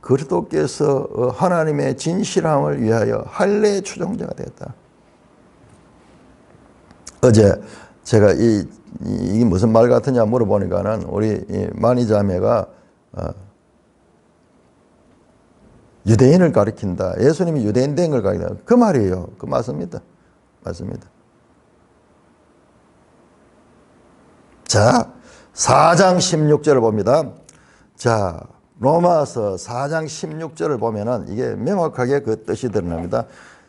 [SPEAKER 1] 그리스도께서 하나님의 진실함을 위하여 할례의 추종자가 되었다. 어제 제가 이게 무슨 말 같으냐 물어보니까는 우리 마니자매가 유대인을 가리킨다. 예수님이 유대인 된 걸 가리킨다. 그 말이에요. 그 맞습니다. 자, 4장 16절을 봅니다. 자, 로마서 4장 16절을 보면은 이게 명확하게 그 뜻이 드러납니다.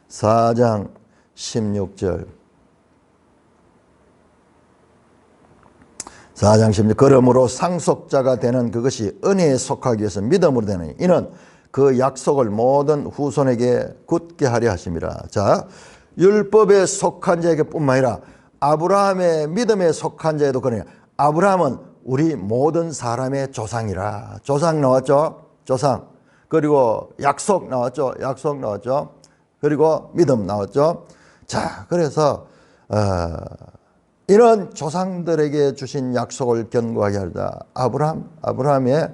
[SPEAKER 1] 4장 16절. 4장 16절. 그러므로 상속자가 되는 그것이 은혜에 속하기 위해서 믿음으로 되느니 이는 그 약속을 모든 후손에게 굳게 하려 하심이라. 자, 율법에 속한 자에게 뿐만 아니라 아브라함의 믿음에 속한 자에도 그러냐. 아브라함은 우리 모든 사람의 조상이라. 조상 나왔죠? 조상. 그리고 약속 나왔죠? 그리고 믿음 나왔죠? 자, 그래서 이런 조상들에게 주신 약속을 견고하게 하다. 아브라함의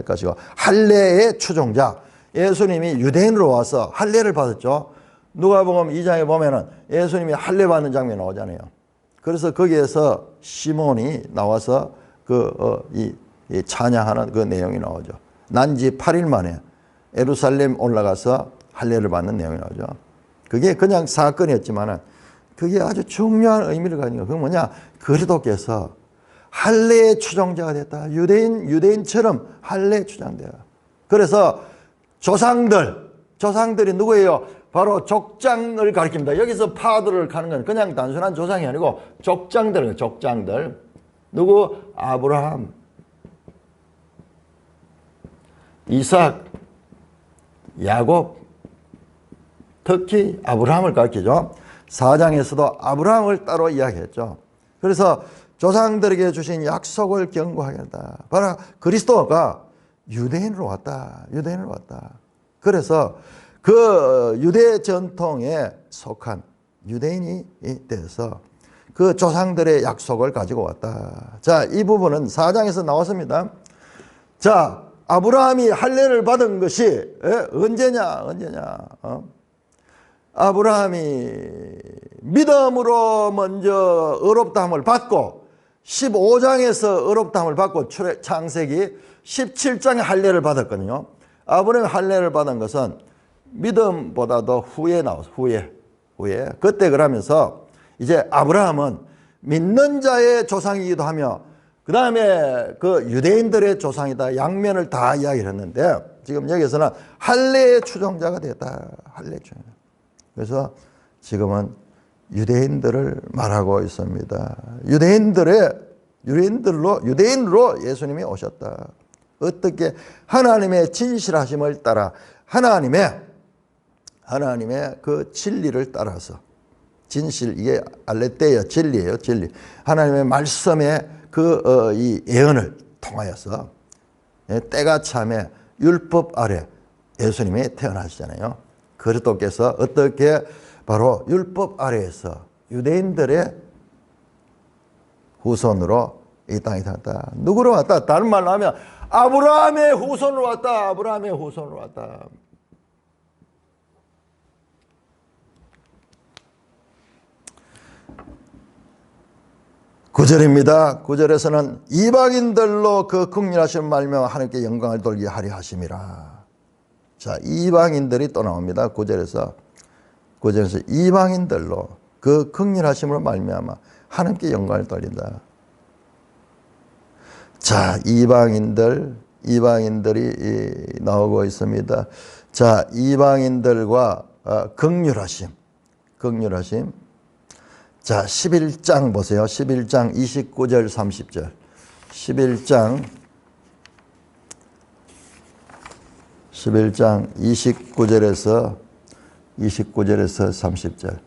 [SPEAKER 1] 것이고 할례의 추종자. 예수님이 유대인으로 와서 할례를 받았죠. 누가복음 2장에 보면은 예수님이 할례 받는 장면이 나오잖아요. 그래서 거기에서 시몬이 나와서 이 찬양하는 그 내용이 나오죠. 난지 8일 만에 예루살렘 올라가서 할례를 받는 내용이 나오죠. 그게 그냥 사건이었지만은 그게 아주 중요한 의미를 가진 거예요. 그게 뭐냐? 그리스도께서 할례의 추종자가 됐다. 유대인처럼 할례의 추종자가. 그래서 조상들이 누구예요? 바로 족장을 가리킵니다. 여기서 파들을 가는 건 그냥 단순한 조상이 아니고 족장들. 누구? 아브라함, 이삭, 야곱. 특히 아브라함을 가르치죠. 4장에서도 아브라함을 따로 이야기했죠. 그래서 조상들에게 주신 약속을 견고하게 한다. 바로 그리스도가 유대인으로 왔다. 그래서 그 유대 전통에 속한 유대인이 돼서 그 조상들의 약속을 가지고 왔다. 자, 이 부분은 4장에서 나왔습니다. 자, 아브라함이 할례를 받은 것이 언제냐? 아브라함이 믿음으로 먼저 의롭다함을 받고 15장에서 의롭다함을 받고 창세기 17장에 할례를 받았거든요. 아브라함이 할례를 받은 것은 믿음보다도 후에 나왔어. 후에. 그때 그러면서 이제 아브라함은 믿는 자의 조상이기도 하며 그 다음에 그 유대인들의 조상이다. 양면을 다 이야기를 했는데 지금 여기서는 할례의 추종자가 됐다. 할례의 추종자. 그래서 지금은 유대인들을 말하고 있습니다. 유대인으로 예수님이 오셨다. 어떻게? 하나님의 진실하심을 따라 하나님의 그 진리를 따라서. 진실, 이게 알레테ia, 진리예요, 진리. 하나님의 말씀의 이 예언을 통하여서 때가 참에 율법 아래 예수님이 태어나시잖아요. 그리스도께서 어떻게 바로 율법 아래에서 유대인들의 후손으로 이 땅에 왔다. 누구로 왔다? 다른 말로 하면 아브라함의 후손으로 왔다. 아브라함의 후손으로 왔다. 구절입니다. 구절에서는 이방인들로 그 긍휼하심을 말며 하나님께 영광을 돌게 하려 하심이라. 자, 이방인들이 또 나옵니다. 구절에서 이방인들로 그 긍휼하심으로 말미암아 하나님께 영광을 돌린다. 자, 이방인들이 나오고 있습니다. 자, 이방인들과 긍휼하심. 자, 11장 보세요. 11장 29절 30절. 11장 29절에서 30절.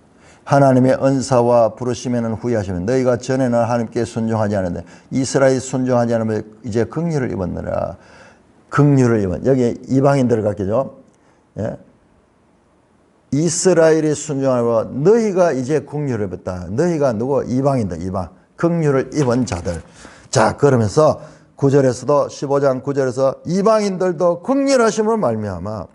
[SPEAKER 1] 하나님의 은사와 부르심에는 후회하시면 너희가 전에는 하나님께 순종하지 않았는데 이스라엘이 순종하지 않으면 이제 긍휼을 입었느라. 긍휼을 입은. 여기 이방인들을 갖겠죠. 예? 이스라엘이 순종하고 너희가 이제 긍휼을 입었다. 너희가 누구? 이방인들. 이방. 긍휼을 입은 자들. 자, 그러면서 9절에서도 15장 9절에서 이방인들도 긍휼하심으로 말미암아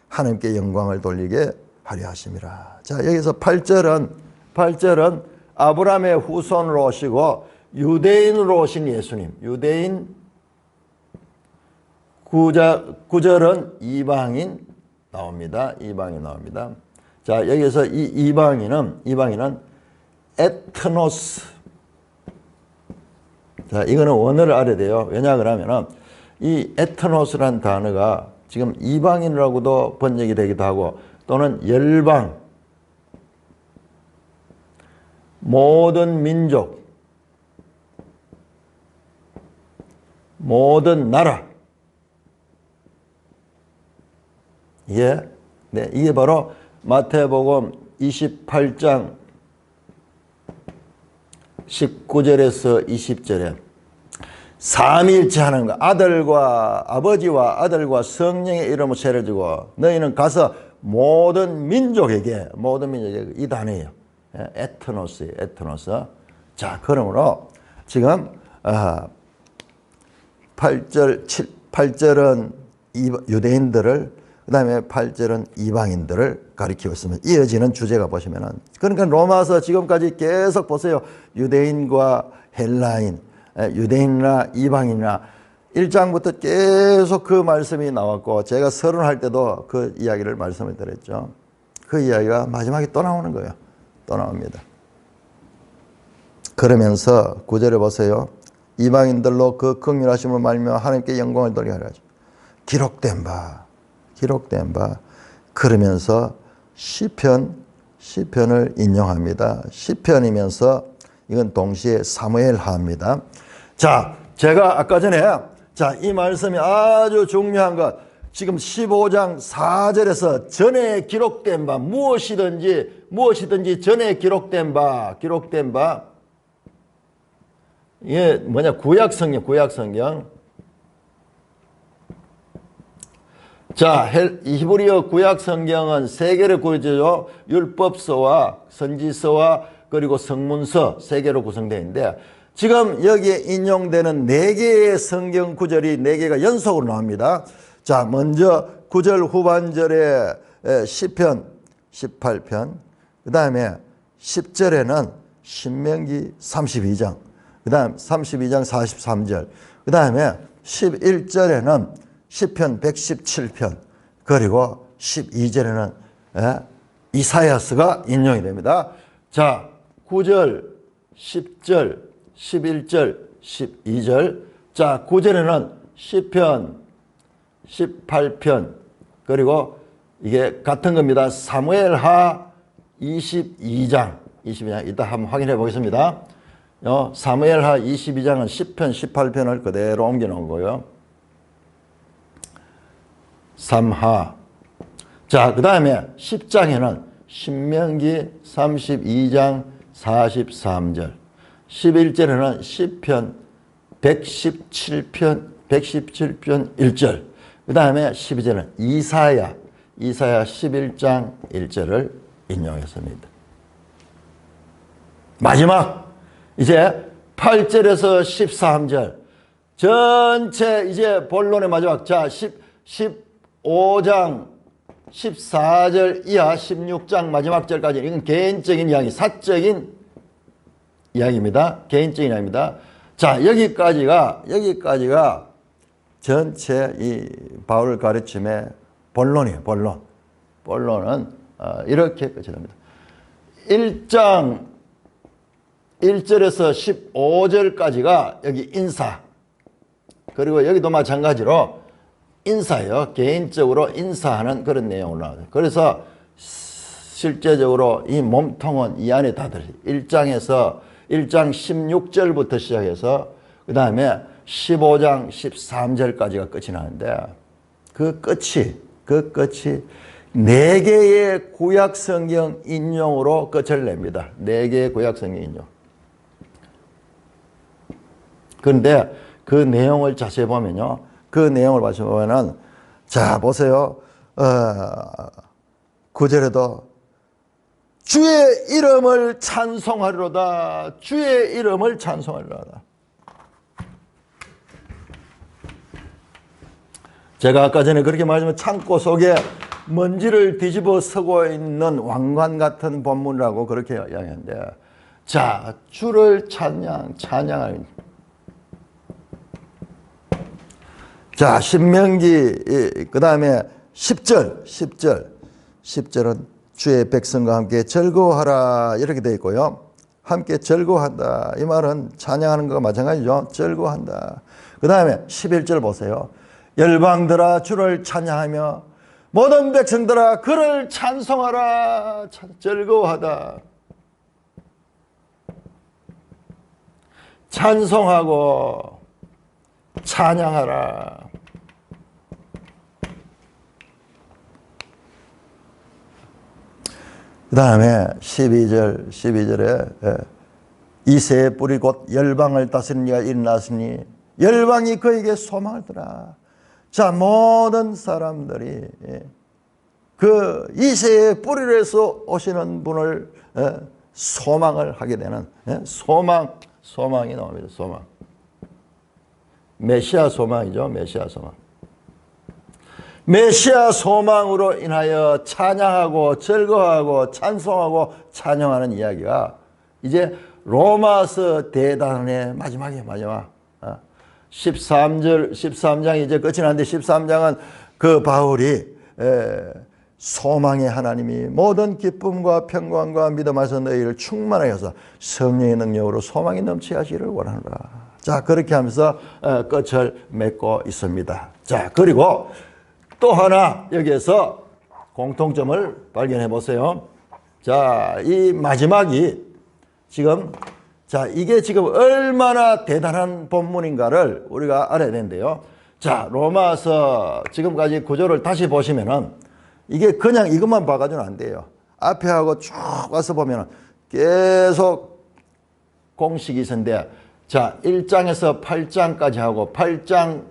[SPEAKER 1] 하나님께 영광을 돌리게 하려 하심이라. 자, 여기서 8절은 아브라함의 후손으로 오시고 유대인으로 오신 예수님. 유대인. 9절은 이방인 나옵니다. 이방인 나옵니다. 자, 여기서 이 이방인은 에트노스. 자, 이거는 원어를 알아야 돼요. 왜냐 그러면은 이 에트노스란 단어가 지금 이방인이라고도 번역이 되기도 하고 또는 열방, 모든 민족, 모든 나라. 예, 네, 이게 바로 마태복음 28장 19절에서 20절에 삼위일체 하는 거. 아버지와 아들과 성령의 이름으로 죄를 지고 너희는 가서 모든 민족에게 이 단어예요. 에트노스예요. 에트노스. 자, 그러므로 지금 8절은 유대인들을, 그 다음에 8절은 이방인들을 가리키고 있습니다. 이어지는 주제가 보시면은, 그러니까 로마서 지금까지 계속 보세요. 유대인과 헬라인, 유대인이나 이방인이나 1장부터 계속 그 말씀이 나왔고, 제가 서론할 때도 그 이야기를 말씀을 드렸죠. 그 이야기가 마지막에 또 나오는 거예요. 또 나옵니다. 그러면서 9절에 보세요. 이방인들로 그 긍휼하심으로 말미암아 하나님께 영광을 돌리게 하라. 기록된 바. 그러면서 시편을 인용합니다. 시편이면서 이건 동시에 사무엘하입니다. 자, 제가 아까 전에 이 말씀이 아주 중요한 것, 지금 15장 4절에서 전에 기록된 바, 무엇이든지 전에 기록된 바, 이게 뭐냐, 구약성경. 자, 히브리어 구약성경은 세 개로 구성되죠. 율법서와 선지서와 그리고 성문서 세 개로 구성되어 있는데, 지금 여기에 인용되는 네 개의 성경 구절이 네 개가 연속으로 나옵니다. 자, 먼저 9절 후반절에 시편 18편, 그 다음에 10절에는 신명기 32장, 그 다음 32장 43절, 그 다음에 11절에는 시편 117편, 그리고 12절에는 이사야서가 인용이 됩니다. 자, 9절, 10절, 11절, 12절. 자, 9절에는 시편 18편, 그리고 이게 같은 겁니다. 사무엘하 22장. 이따 한번 확인해 보겠습니다. 사무엘하 22장은 시편 18편을 그대로 옮겨 놓은 거예요. 3하. 자, 그 다음에 10장에는 신명기 32장 43절, 11절에는 시편 117편 1절, 그 다음에 12절은 이사야 11장 1절을 인용했습니다. 마지막 이제 8절에서 13절 전체 이제 본론의 마지막 자 15장 14절 이하 16장 마지막 절까지 이건 개인적인 이야기, 사적인 이야기입니다. 개인적인 이야기입니다. 자, 여기까지가 전체 이 바울 가르침의 본론이에요. 본론은 이렇게 끝이 납니다. 1장 1절에서 15절까지가 여기 인사. 그리고 여기도 마찬가지로 인사예요. 개인적으로 인사하는 그런 내용으로 나와요. 그래서 실제적으로 이 몸통은 이 안에 다 들어요. 1장 16절부터 시작해서 그 다음에 15장 13절까지가 끝이 나는데 그 끝이 4개의 구약성경 인용으로 끝을 냅니다. 4개의 구약성경 인용. 그런데 그 내용을 자세히 보면요. 그 내용을 보시면은 자 보세요. 9절에도 주의 이름을 찬송하리로다. 주의 이름을 찬송하리로다. 제가 아까 전에 그렇게 말하자면 창고 속에 먼지를 뒤집어 쓰고 있는 왕관 같은 본문이라고 그렇게 이야기하는데 자 주를 찬양하는 자 신명기 그 다음에 10절은 주의 백성과 함께 즐거워하라 이렇게 되어 있고요. 함께 즐거워한다. 이 말은 찬양하는 것과 마찬가지죠. 즐거워한다. 그 다음에 11절 보세요. 열방들아 주를 찬양하며 모든 백성들아 그를 찬송하라. 즐거워하다. 찬송하고 찬양하라. 그 다음에 12절에 이새의 뿌리 곧 열방을 다스리는 이가 일어났으니 열방이 그에게 소망을 두라. 자 모든 사람들이 그 이새의 뿌리로 해서 오시는 분을 소망을 하게 되는 소망이 나옵니다. 소망. 메시아 소망이죠. 메시아 소망. 메시아 소망으로 인하여 찬양하고 즐거워하고 찬송하고 찬양하는 이야기가 이제 로마서 대단의 마지막이에요. 마지막 13장이 이제 끝이 나는데 13장은 그 바울이 소망의 하나님이 모든 기쁨과 평강과 믿음 안에서 너희를 충만하게 해서 성령의 능력으로 소망이 넘치게 하시기를 원하노라. 자 그렇게 하면서 끝을 맺고 있습니다. 자 그리고 또 하나 여기에서 공통점을 발견해 보세요. 자, 이 마지막이 지금 자, 이게 지금 얼마나 대단한 본문인가를 우리가 알아야 되는데요. 자, 로마서 지금까지 구조를 다시 보시면은 이게 그냥 이것만 봐가지고는 안 돼요. 앞에 하고 쭉 와서 보면은 계속 공식이 있는데 자, 1장에서 8장까지 하고 8장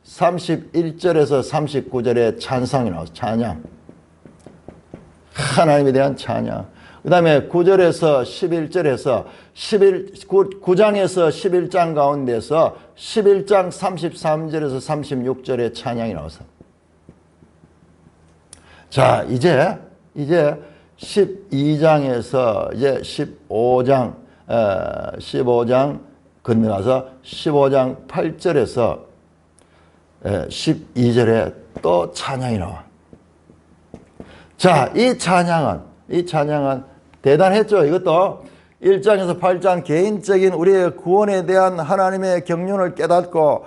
[SPEAKER 1] 31절에서 39절에 찬상이 나와서 찬양. 하나님에 대한 찬양. 그 다음에 9절에서 11절에서 9장에서 11장 가운데서 11장 33절에서 36절에 찬양이 나와서. 자, 이제 12장에서 이제 15장 건너가서 15장 8절에서 12절에 또 찬양이 나와. 자, 이 찬양은 대단했죠. 이것도 1장에서 8장 개인적인 우리의 구원에 대한 하나님의 경륜을 깨닫고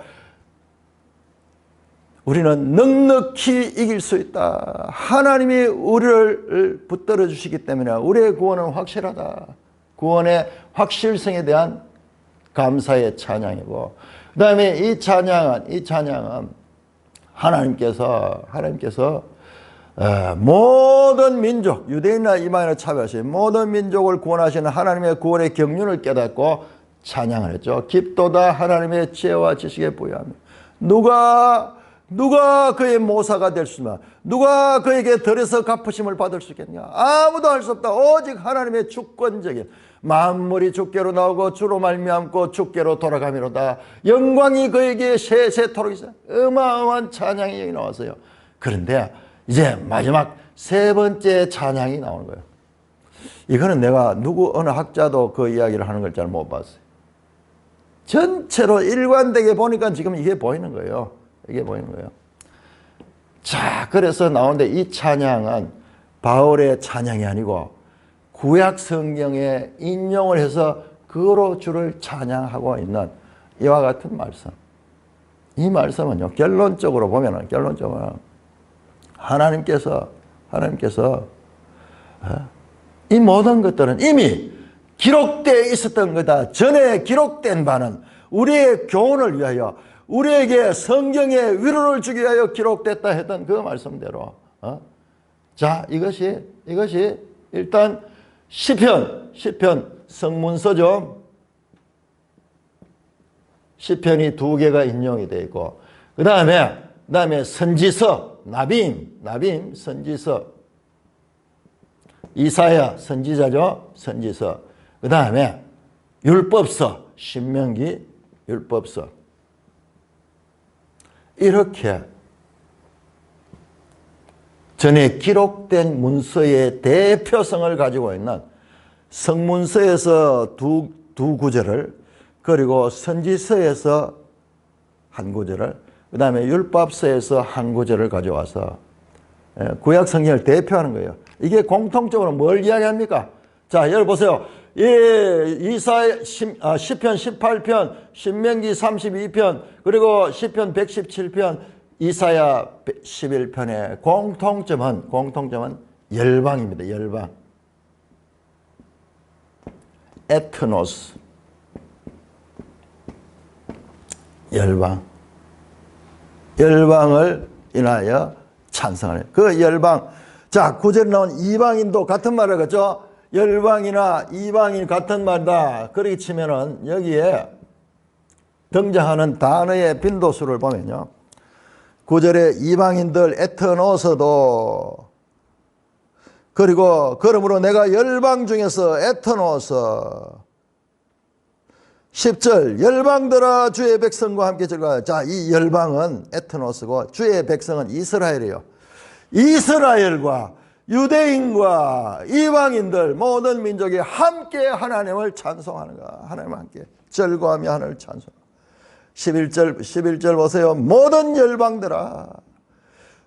[SPEAKER 1] 우리는 넉넉히 이길 수 있다. 하나님이 우리를 붙들어 주시기 때문에 우리의 구원은 확실하다. 구원의 확실성에 대한 감사의 찬양이고 그 다음에 이 찬양은 하나님께서 모든 민족, 유대인이나 이방인을 차별하신 모든 민족을 구원하시는 하나님의 구원의 경륜을 깨닫고 찬양을 했죠. 깊도다 하나님의 지혜와 지식에 부여하며 누가 그의 모사가 될 수 있나? 누가 그에게 들에서 갚으심을 받을 수 있겠냐? 아무도 할 수 없다. 오직 하나님의 주권적인 만물이 주께로 나오고 주로 말미암고 주께로 돌아가미로다. 영광이 그에게 세세토록 있어요. 어마어마한 찬양이 여기 나왔어요. 그런데 이제 마지막 세 번째 찬양이 나오는 거예요. 이거는 내가 어느 학자도 그 이야기를 하는 걸 잘 못 봤어요. 전체로 일관되게 보니까 지금 이게 보이는 거예요. 이게 보이는 거예요. 자, 그래서 나오는데 이 찬양은 바울의 찬양이 아니고 구약 성경에 인용을 해서 그로 주를 찬양하고 있는 이와 같은 말씀. 이 말씀은요, 결론적으로 보면은 하나님께서 이 모든 것들은 이미 기록되어 있었던 거다. 전에 기록된 바는 우리의 교훈을 위하여, 우리에게 성경의 위로를 주기 위하여 기록됐다 했던 그 말씀대로. 자, 이것이 일단 시편 성문서죠. 시편이 2개가 인용이 되어 있고, 그 다음에 선지서, 나빔 선지서, 이사야 선지자죠. 선지서. 그 다음에 율법서, 신명기 율법서. 이렇게 전에 기록된 문서의 대표성을 가지고 있는 성문서에서 두 구절을, 그리고 선지서에서 한 구절을, 그 다음에 율법서에서 한 구절을 가져와서 구약 성경을 대표하는 거예요. 이게 공통적으로 뭘 이야기합니까? 자, 여러분 보세요. 시편 18편, 신명기 32편, 그리고 시편 117편, 이사야 11편의 공통점은 열방입니다. 열방. 에트노스. 열방을 인하여 찬송하는 그 열방. 자, 구절에 나온 이방인도 같은 말을 하죠. 열방이나 이방인 같은 말이다. 그렇게 치면은 여기에 등장하는 단어의 빈도수를 보면요, 9절에 이방인들 에트노스도, 그리고 그러므로 내가 열방 중에서 에트노스. 10절 열방들아 주의 백성과 함께 즐거워하라. 자, 이 열방은 에트노스고 주의 백성은 이스라엘이에요. 이스라엘과 유대인과 이방인들 모든 민족이 함께 하나님을 찬송하는 거야. 하나님 함께 즐거워하며 하나님을 찬송. 11절 보세요. 모든 열방들아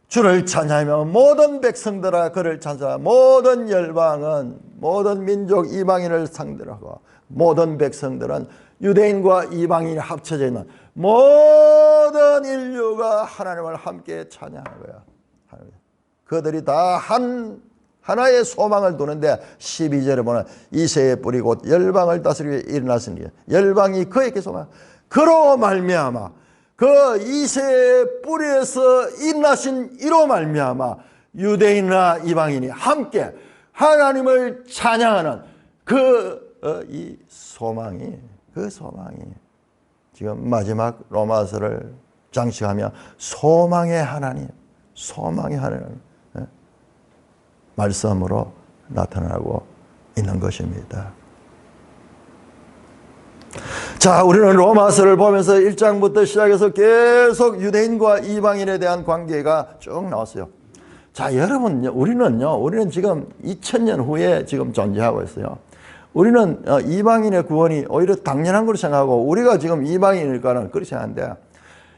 [SPEAKER 1] 주를 찬양하며 모든 백성들아 그를 찬송하라. 모든 열방은 모든 민족 이방인을 상대로 하고, 모든 백성들은 유대인과 이방인이 합쳐져 있는 모든 인류가 하나님을 함께 찬양하는 거야. 그들이 다 하나의 소망을 두는데 12절에 보면 이새의 뿌리 곧 열방을 다스리기 위해 일어났으니 열방이 그에게 소망. 그로 말미암아 그 이새의 뿌리에서 일어나신 이로 말미암아 유대인이나 이방인이 함께 하나님을 찬양하는 이 소망이, 그 소망이 지금 마지막 로마서를 장식하며 소망의 하나님 말씀으로 나타나고 있는 것입니다. 자, 우리는 로마서를 보면서 1장부터 시작해서 계속 유대인과 이방인에 대한 관계가 쭉 나왔어요. 자, 여러분, 우리는 지금 2000년 후에 지금 존재하고 있어요. 우리는 이방인의 구원이 오히려 당연한 걸로 생각하고, 우리가 지금 이방인일까는 그렇게 생각하는데,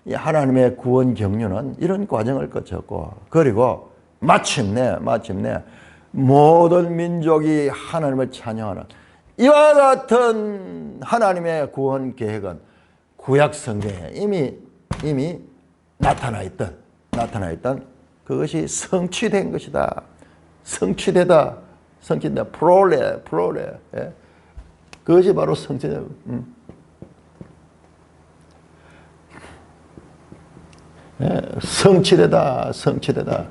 [SPEAKER 1] 이 하나님의 구원 경륜은 이런 과정을 거쳤고, 그리고 마침내 모든 민족이 하나님을 찬양하는 이와 같은 하나님의 구원 계획은 구약 성경에 이미 나타나 있던 그것이 성취된 것이다. 성취되다. 프롤레. 예. 그것이 바로 성취다. 예. 성취되다.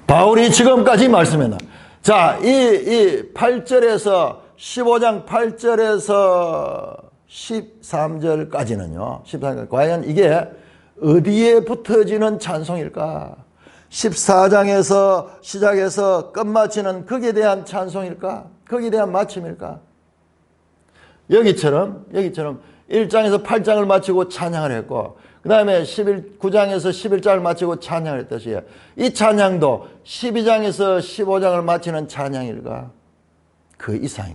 [SPEAKER 1] 바울이 지금까지 말씀했나? 자, 이 8절에서 15장 8절에서 13절까지는요. 13절 과연 이게 어디에 붙어지는 찬송일까? 14장에서 시작해서 끝마치는 거기에 대한 찬송일까? 거기에 대한 마침일까? 여기처럼 1장에서 8장을 마치고 찬양을 했고 그 다음에 9장에서 11장을 마치고 찬양을 했듯이 이 찬양도 12장에서 15장을 마치는 찬양일까? 그 이상.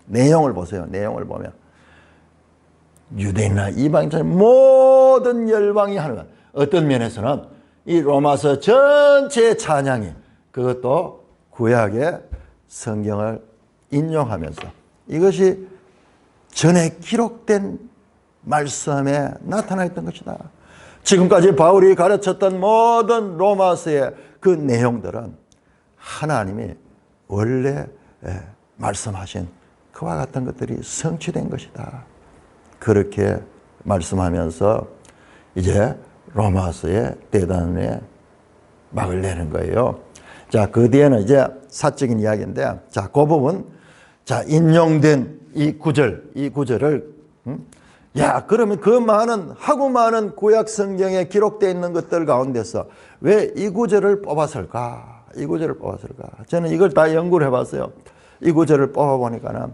[SPEAKER 1] 내용을 보세요. 내용을 보면 유대인이나 이방인처럼 모든 열방이 하는 것. 어떤 면에서는 이 로마서 전체의 찬양이 그것도 구약의 성경을 인용하면서 이것이 전에 기록된 말씀에 나타나 있던 것이다. 지금까지 바울이 가르쳤던 모든 로마서의 그 내용들은 하나님이 원래 말씀하신 그와 같은 것들이 성취된 것이다. 그렇게 말씀하면서 이제 로마서의 대단에 막을 내는 거예요. 자, 그 뒤에는 이제 사적인 이야기인데, 자, 그 부분, 자, 인용된 이 구절을, 야, 그러면 그 많은 구약 성경에 기록되어 있는 것들 가운데서 왜 이 구절을 뽑았을까? 저는 이걸 다 연구를 해봤어요. 이 구절을 뽑아보니까는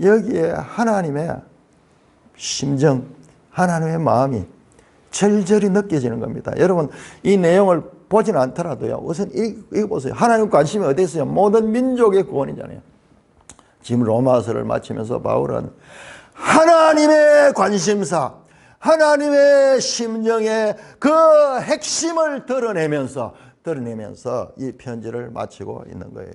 [SPEAKER 1] 여기에 하나님의 심정, 하나님의 마음이 절절히 느껴지는 겁니다. 여러분, 이 내용을 보진 않더라도요. 우선 이거 보세요. 하나님 관심이 어디 있어요? 모든 민족의 구원이잖아요. 지금 로마서를 마치면서 바울은 하나님의 관심사, 하나님의 심정의 그 핵심을 드러내면서 이 편지를 마치고 있는 거예요.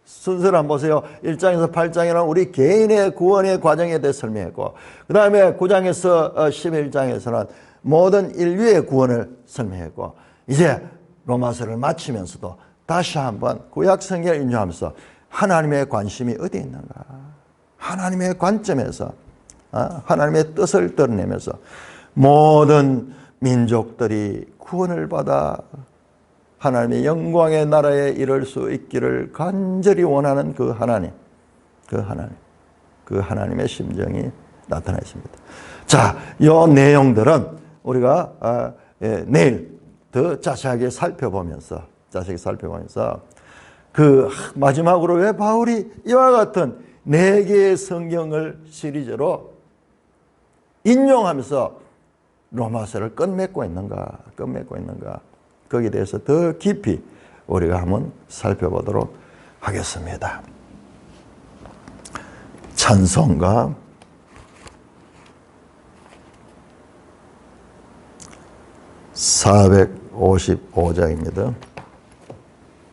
[SPEAKER 1] 순서를 한번 보세요. 1장에서 8장에는 우리 개인의 구원의 과정에 대해 설명했고 그 다음에 9장에서 11장에서는 모든 인류의 구원을 설명했고 이제 로마서를 마치면서도 다시 한번 구약 성경을 인용하면서 하나님의 관심이 어디에 있는가? 하나님의 관점에서 하나님의 뜻을 드러내면서 모든 민족들이 구원을 받아 하나님의 영광의 나라에 이를 수 있기를 간절히 원하는 그 하나님의 심정이 나타나 있습니다. 자, 이 내용들은 우리가 내일 더 자세하게 살펴보면서 그 마지막으로 왜 바울이 이와 같은 4개의 성경을 시리즈로 인용하면서 로마서를 끝맺고 있는가? 거기에 대해서 더 깊이 우리가 한번 살펴보도록 하겠습니다. 찬송가 455장입니다.